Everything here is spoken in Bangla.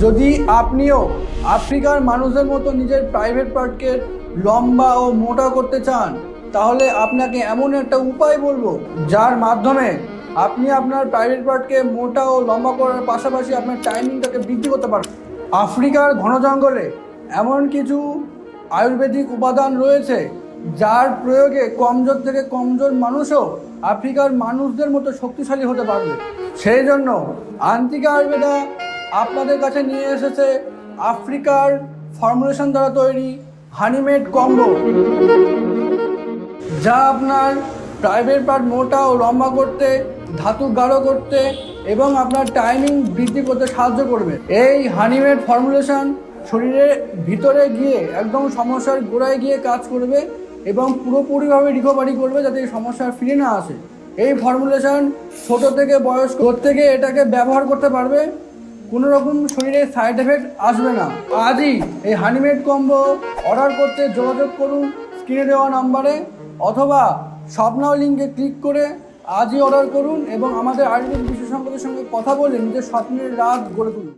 যদি আপনিও আফ্রিকার মানুষদের মতো নিজের প্রাইভেট পার্টকে লম্বা ও মোটা করতে চান, তাহলে আপনাকে এমন একটা উপায় বলবো যার মাধ্যমে আপনি আপনার প্রাইভেট পার্টকে মোটা ও লম্বা করার পাশাপাশি আপনার টাইমিংটাকে বৃদ্ধি করতে পারবেন। আফ্রিকার ঘন জঙ্গলে এমন কিছু আয়ুর্বেদিক উপাদান রয়েছে যার প্রয়োগে কমজোর থেকে কমজোর মানুষও আফ্রিকার মানুষদের মতো শক্তিশালী হতে পারবে। সেই জন্য আন্তিকা আয়ুর্বেদা আপনাদের কাছে নিয়ে এসেছে আফ্রিকার ফর্মুলেশন দ্বারা তৈরি হানিমেড কম্বো, যা আপনার প্রাইভেট পার্ট মোটা ও লম্বা করতে, ধাতু গাঢ় করতে এবং আপনার টাইমিং বৃদ্ধি করতে সাহায্য করবে। এই হানিমেড ফর্মুলেশন শরীরের ভিতরে গিয়ে একদম সমস্যার গোড়ায় গিয়ে কাজ করবে এবং পুরোপুরিভাবে রিকভারি করবে যাতে এই সমস্যা ফিরে না আসে। এই ফর্মুলেশন ছোট থেকে বয়স্ক প্রত্যেকে এটাকে ব্যবহার করতে পারবে, কোনো রকম শরীরে সাইড এফেক্ট আসবে না। আজই এই হানিমেড কম্বো অর্ডার করতে যোগাযোগ করুন স্ক্রিনে দেওয়া নাম্বারে, অথবা স্বপ্নাও লিঙ্কে ক্লিক করে আজই অর্ডার করুন এবং আমাদের আয়ুর্বেদ বিশেষজ্ঞদের সঙ্গে কথা বলে নিজের স্বপ্নের রাত গড়ে তুলুন।